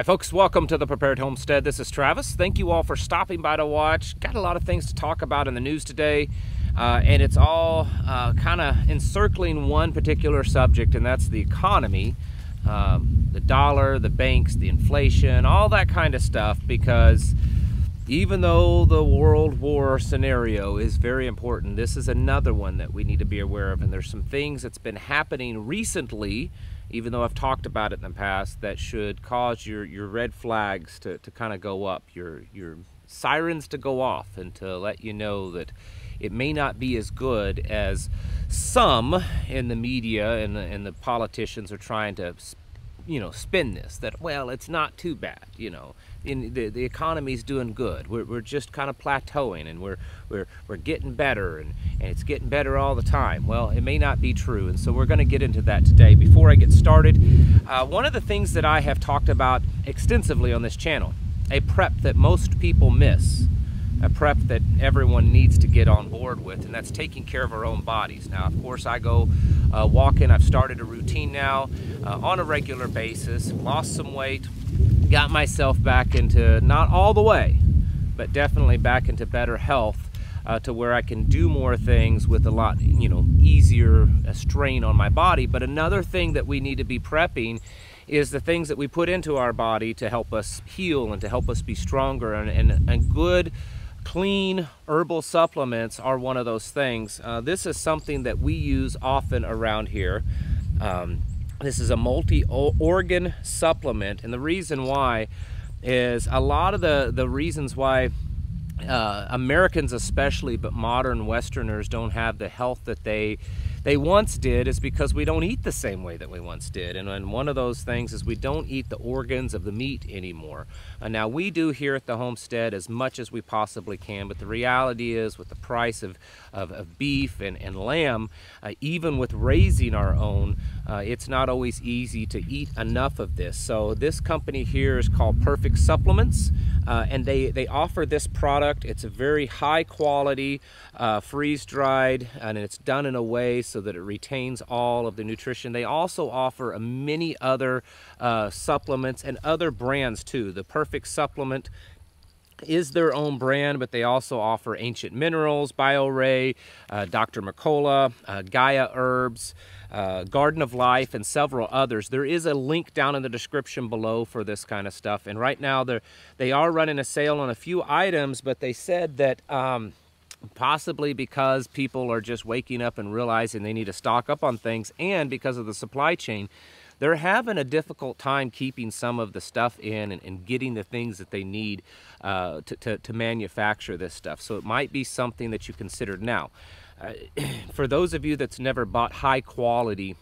Hi folks, welcome to the Prepared Homestead. This is Travis. Thank you all for stopping by to watch. Got a lot of things to talk about in the news today, and it's all kind of encircling one particular subject, and that's the economy, the dollar, the banks, the inflation, all that kind of stuff, because even though the world war scenario is very important, this is another one that we need to be aware of, and there's some things that's been happening recently, even though I've talked about it in the past, that should cause your red flags to kind of go up, your sirens to go off, and to let you know that it may not be as good as some in the media and the politicians are trying to, spin this, that, well, it's not too bad, the economy's doing good. We're just kind of plateauing, and we're getting better, and it's getting better all the time. Well, it may not be true, and so we're going to get into that today. Before I get started, one of the things that I have talked about extensively on this channel, a prep that most people miss, a prep that everyone needs to get on board with, and that's taking care of our own bodies. Now, of course, I go walking. I've started a routine now on a regular basis, lost some weight, got myself back into, not all the way, but definitely back into better health, to where I can do more things with a lot, easier strain on my body. But another thing that we need to be prepping is the things that we put into our body to help us heal and to help us be stronger, and good, clean herbal supplements are one of those things. This is something that we use often around here. This is a multi-organ supplement, and the reason why is a lot of the reasons why Americans especially, but modern Westerners, don't have the health that they once did is because we don't eat the same way that we once did. And one of those things is we don't eat the organs of the meat anymore. Now, we do here at the homestead as much as we possibly can, but the reality is, with the price of beef and lamb, even with raising our own, it's not always easy to eat enough of this. So this company here is called Perfect Supplements, and they offer this product. It's a very high quality, freeze-dried, and it's done in a way so that it retains all of the nutrition. They also offer many other supplements and other brands too. The Perfect Supplement is their own brand, but they also offer Ancient Minerals, BioRay, Dr. Mercola, Gaia Herbs, Garden of Life, and several others. There is a link down in the description below for this kind of stuff. And right now they are running a sale on a few items, but they said that possibly because people are just waking up and realizing they need to stock up on things, and because of the supply chain, they're having a difficult time keeping some of the stuff in and getting the things that they need to manufacture this stuff. So it might be something that you consider. Now, for those of you that's never bought high quality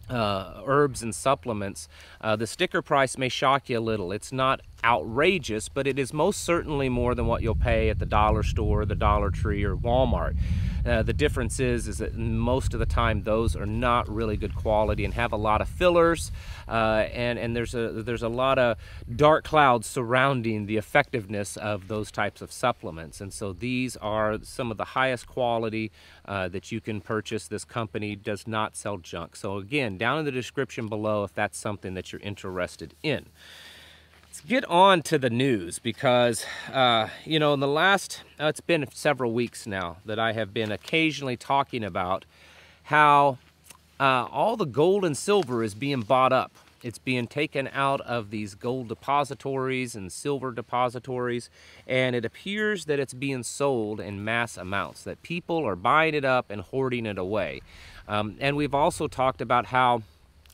herbs and supplements, the sticker price may shock you a little. It's not outrageous, but it is most certainly more than what you'll pay at the dollar store, the Dollar Tree, or Walmart. The difference is that most of the time those are not really good quality and have a lot of fillers, and there's a lot of dark clouds surrounding the effectiveness of those types of supplements. And so these are some of the highest quality that you can purchase. This company does not sell junk. So again, down in the description below if that's something that you're interested in. Let's get on to the news, because, in the last, it's been several weeks now that I have been occasionally talking about how all the gold and silver is being bought up. It's being taken out of these gold depositories and silver depositories, and it appears that it's being sold in mass amounts, that people are buying it up and hoarding it away. And we've also talked about how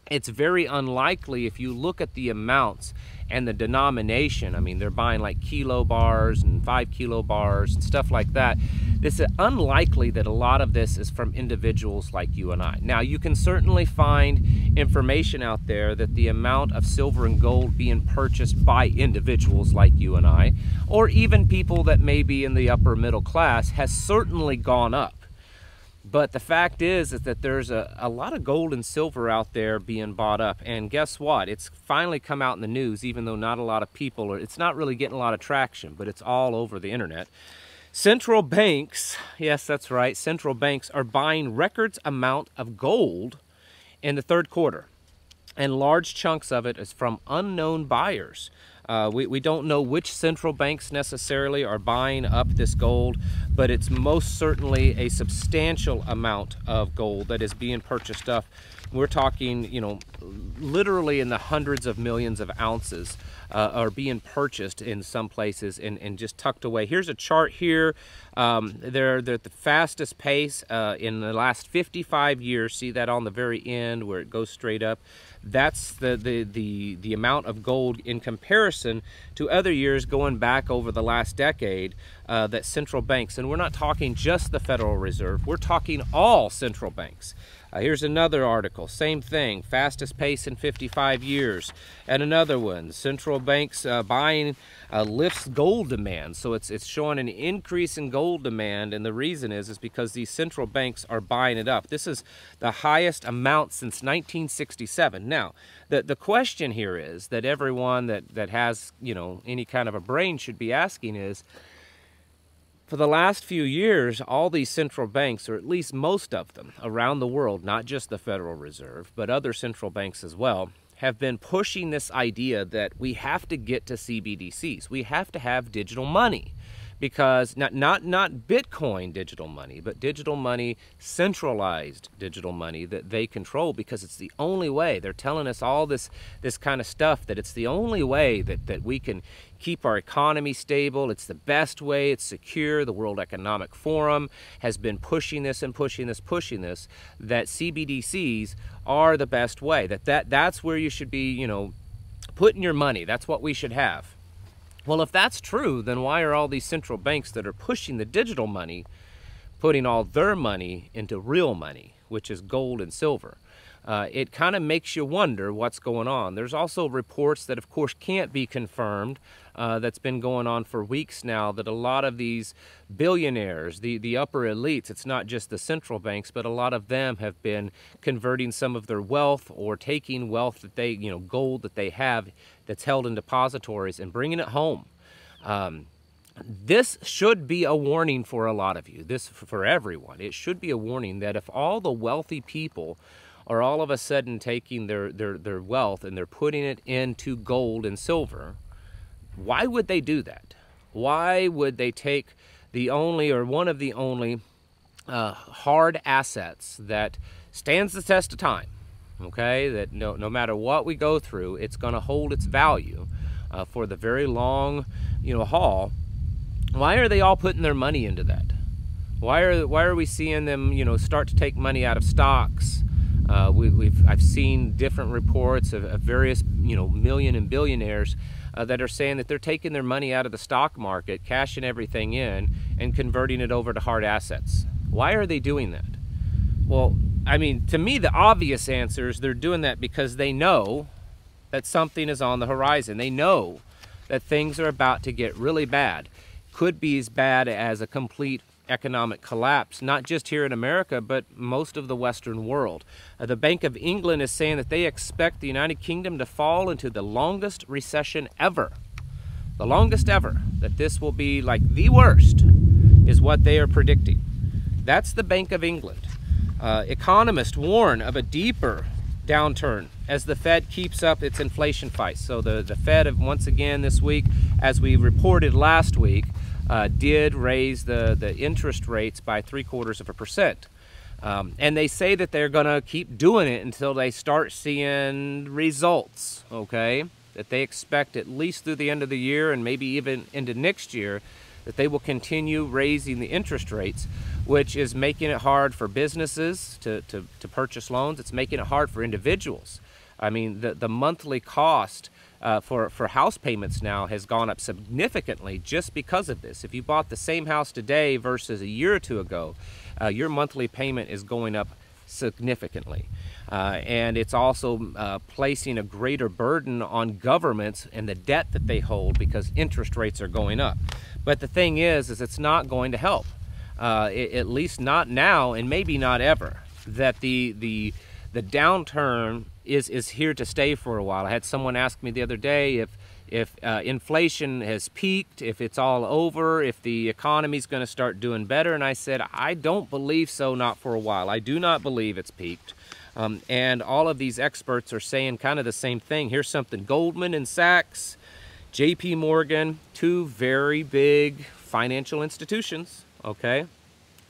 it's very unlikely, if you look at the amounts and the denomination, I mean, they're buying like kilo bars and 5 kilo bars and stuff like that. It's unlikely that a lot of this is from individuals like you and I. Now, you can certainly find information out there that the amount of silver and gold being purchased by individuals like you and I, or even people that may be in the upper middle class, has certainly gone up. But the fact is that there's a lot of gold and silver out there being bought up. And guess what? It's finally come out in the news, even though not a lot of people, it's not really getting a lot of traction, but it's all over the internet. Central banks, yes, that's right, central banks are buying record amount of gold in the third quarter. and large chunks of it is from unknown buyers. We don't know which central banks necessarily are buying up this gold, but it's most certainly a substantial amount of gold that is being purchased up. We're talking, you know, literally in the hundreds of millions of ounces are being purchased in some places and just tucked away. Here's a chart here. They're at the fastest pace in the last 55 years. See that on the very end where it goes straight up? That's the amount of gold in comparison to other years going back over the last decade that central banks, and we're not talking just the Federal Reserve, we're talking all central banks. Here's another article, same thing, fastest pace in 55 years. And another one, central banks buying lifts gold demand. So it's showing an increase in gold demand, and the reason is because these central banks are buying it up. This is the highest amount since 1967. Now, the question here is that everyone that has, you know, any kind of a brain should be asking is, for the last few years, all these central banks, or at least most of them around the world, not just the Federal Reserve, but other central banks as well, have been pushing this idea that we have to get to CBDCs. We have to have digital money. Because not Bitcoin digital money, but digital money, centralized digital money that they control, because it's the only way. They're telling us all this kind of stuff, that it's the only way that we can keep our economy stable. It's the best way. It's secure. The World Economic Forum has been pushing this and pushing this, that CBDCs are the best way. That's where you should be, you know, putting your money. That's what we should have. Well, if that's true, then why are all these central banks that are pushing the digital money putting all their money into real money, which is gold and silver? It kind of makes you wonder what's going on. There's also reports that, of course, can't be confirmed, that's been going on for weeks now, that a lot of these billionaires, the upper elites, it's not just the central banks, but a lot of them have been converting some of their wealth, or taking wealth that they, you know, gold that they have that's held in depositories, and bringing it home. This should be a warning for a lot of you, this for everyone. It should be a warning that if all the wealthy people are all of a sudden taking their wealth and they're putting it into gold and silver, why would they do that? Why would they take the only, or one of the only hard assets that stands the test of time, okay, that no matter what we go through, it's going to hold its value for the very long, you know, haul? Why are they all putting their money into that? Why are we seeing them, you know, start to take money out of stocks? I've seen different reports of various, you know, million and billionaires that are saying that they're taking their money out of the stock market, cashing everything in, and converting it over to hard assets. Why are they doing that? Well, I mean, to me, the obvious answer is they're doing that because they know that something is on the horizon. They know that things are about to get really bad. Could be as bad as a complete economic collapse, not just here in America, but most of the Western world. The Bank of England is saying that they expect the United Kingdom to fall into the longest recession ever. The longest ever. That this will be like the worst is what they are predicting. That's the Bank of England. Economists warn of a deeper downturn as the Fed keeps up its inflation fight. So the Fed, once again this week, as we reported last week, did raise the interest rates by 0.75%. And they say that they're going to keep doing it until they start seeing results, okay? That they expect at least through the end of the year, and maybe even into next year, that they will continue raising the interest rates, which is making it hard for businesses to purchase loans. It's making it hard for individuals. I mean, the monthly cost for house payments now has gone up significantly just because of this. If you bought the same house today versus a year or two ago, your monthly payment is going up significantly. And it's also placing a greater burden on governments and the debt that they hold because interest rates are going up. But the thing is it's not going to help, at least not now, and maybe not ever. That the downturn is here to stay for a while. I had someone ask me the other day if inflation has peaked, if it's all over, if the economy's going to start doing better, and I said, I don't believe so, not for a while. I do not believe it's peaked. And all of these experts are saying kind of the same thing. Here's something: Goldman and Sachs, JP Morgan, two very big financial institutions, okay?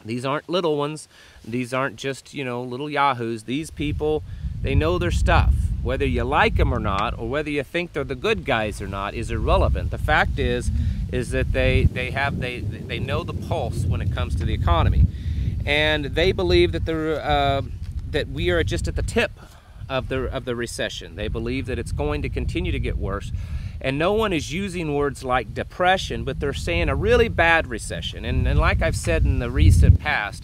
These aren't little ones. These aren't just, you know, little yahoos. These people, they know their stuff. Whether you like them or not, or whether you think they're the good guys or not, is irrelevant. The fact is that they know the pulse when it comes to the economy, and they believe that that we are just at the tip of the recession. They believe that it's going to continue to get worse, and no one is using words like depression, but they're saying a really bad recession. And like I've said in the recent past,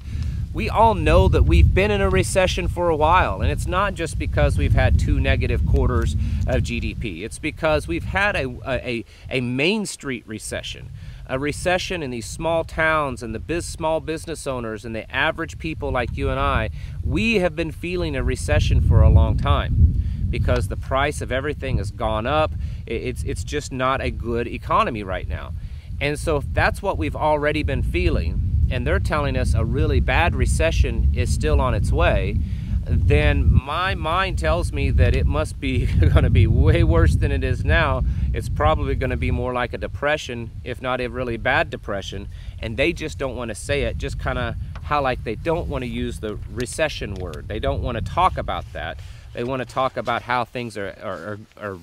we all know that we've been in a recession for a while, and it's not just because we've had 2 negative quarters of GDP. It's because we've had a Main Street recession, a recession in these small towns and the small business owners and the average people like you and I. We have been feeling a recession for a long time because the price of everything has gone up. It's just not a good economy right now. And so if that's what we've already been feeling, and they're telling us a really bad recession is still on its way, then my mind tells me that it must be going to be way worse than it is now. It's probably going to be more like a depression, if not a really bad depression, and they just don't want to say it, just kind of how like they don't want to use the recession word. They don't want to talk about that. They want to talk about how things are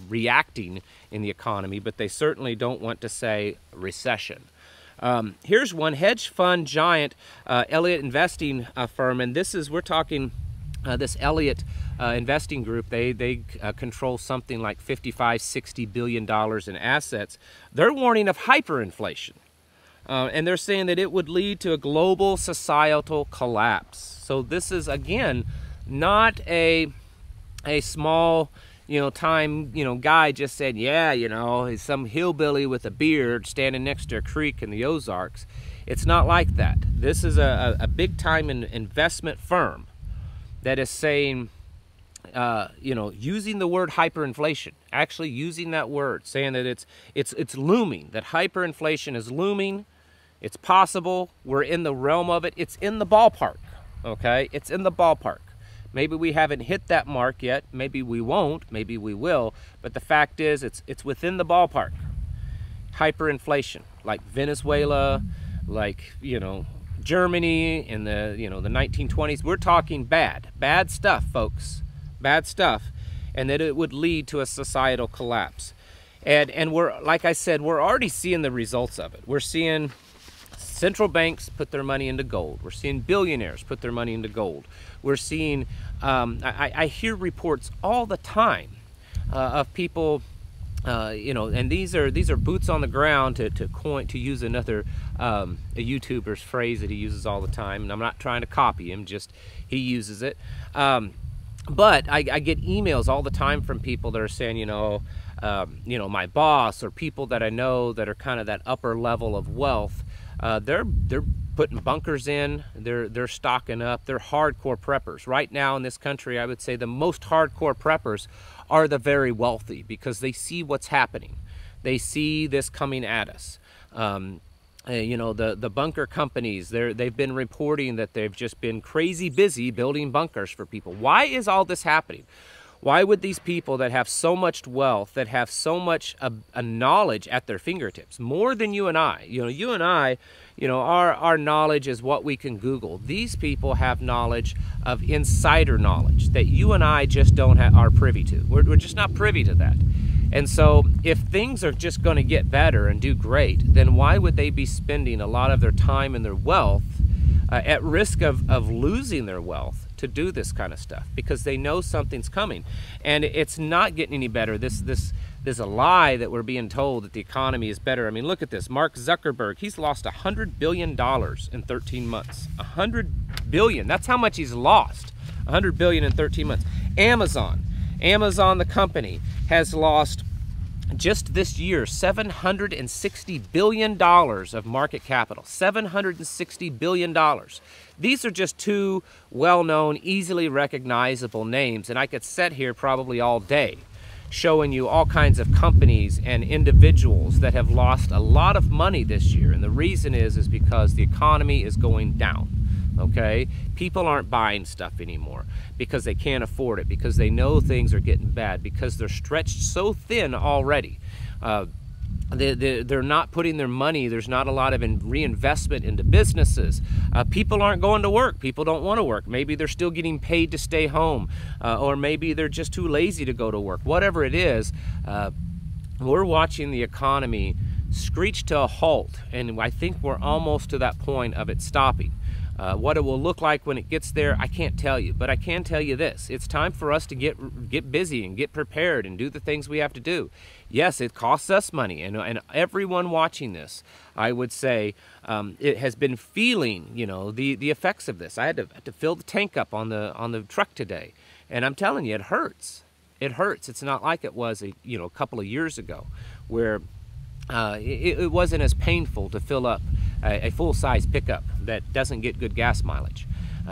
reacting in the economy, but they certainly don't want to say recession. Here's one: hedge fund giant, Elliott investing firm, and this is, we're talking this Elliott investing group. They control something like $55–60 billion in assets. They're warning of hyperinflation, and they're saying that it would lead to a global societal collapse. So this is, again, not a small, time, guy just said, yeah, he's some hillbilly with a beard standing next to a creek in the Ozarks. It's not like that. This is a big-time investment firm that is saying, using the word hyperinflation, actually using that word, saying that it's looming, that hyperinflation is looming. It's possible. We're in the realm of it. It's in the ballpark, okay? It's in the ballpark. Maybe we haven't hit that mark yet. Maybe we won't. Maybe we will. But the fact is, it's within the ballpark. Hyperinflation, like Venezuela, like Germany in the the 1920s. We're talking bad stuff, folks. Bad stuff, and that it would lead to a societal collapse. And we're, like I said, we're already seeing the results of it. We're seeing central banks put their money into gold. We're seeing billionaires put their money into gold. We're seeing, I hear reports all the time of people, and these are boots on the ground, to use another a YouTuber's phrase that he uses all the time. And I'm not trying to copy him, just he uses it. But I get emails all the time from people that are saying, my boss or people that I know that are kind of that upper level of wealth, they're putting bunkers in, they're stocking up, they're hardcore preppers. Right now in this country, I would say the most hardcore preppers are the very wealthy, because they see what's happening. They see this coming at us. The bunker companies, they've been reporting that they've just been crazy busy building bunkers for people. Why is all this happening? Why would these people that have so much wealth, that have so much a knowledge at their fingertips, more than you and I, you and I, our knowledge is what we can Google. These people have knowledge of insider knowledge that you and I just are privy to. We're just not privy to that. And so if things are just going to get better and do great, then why would they be spending a lot of their time and their wealth at risk of losing their wealth to do this kind of stuff? Because they know something's coming, and it's not getting any better. This is a lie that we're being told that the economy is better. I mean, look at this. Mark Zuckerberg, he's lost $100 billion in 13 months. $100 billion. That's how much he's lost. $100 billion in 13 months. Amazon, the company, has lost just this year $760 billion of market capital. $760 billion. These are just two well-known, easily recognizable names, and I could sit here probably all day showing you all kinds of companies and individuals that have lost a lot of money this year. And the reason is because the economy is going down. okay? People aren't buying stuff anymore because they can't afford it, because they know things are getting bad, because they're stretched so thin already. They're not putting their money, there's not a lot of reinvestment into businesses. People aren't going to work. People don't want to work. Maybe they're still getting paid to stay home, or maybe they're just too lazy to go to work. Whatever it is, we're watching the economy screech to a halt, and I think we're almost to that point of it stopping. What it will look like when it gets there, I can't tell you, but I can tell you this: it's time for us to get busy and get prepared and do the things we have to do. Yes, it costs us money, and everyone watching this, I would say, it has been feeling, you know, the effects of this. I had to fill the tank up on the truck today, and I'm telling you, it hurts. It hurts. It's not like it was a couple of years ago, where it wasn't as painful to fill up a full-size pickup that doesn't get good gas mileage.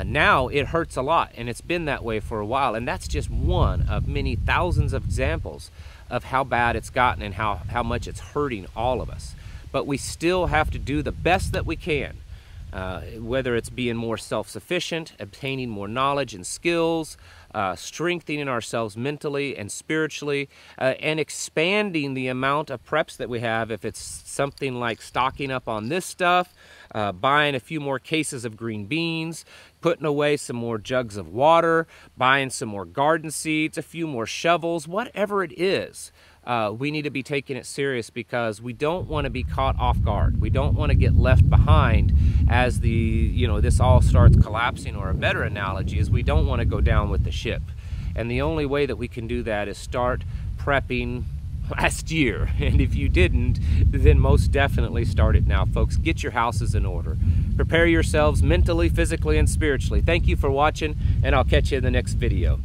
Now it hurts a lot, and it's been that way for a while, and that's just one of many thousands of examples of how bad it's gotten and how much it's hurting all of us. But we still have to do the best that we can, whether it's being more self-sufficient, obtaining more knowledge and skills, strengthening ourselves mentally and spiritually, and expanding the amount of preps that we have. If it's something like stocking up on this stuff, buying a few more cases of green beans, putting away some more jugs of water, buying some more garden seeds, a few more shovels, whatever it is. We need to be taking it serious, because we don't want to be caught off guard. We don't want to get left behind as this all starts collapsing, or a better analogy is we don't want to go down with the ship. And the only way that we can do that is start prepping last year. And if you didn't, then most definitely start it now, folks. Get your houses in order. Prepare yourselves mentally, physically, and spiritually. Thank you for watching, and I'll catch you in the next video.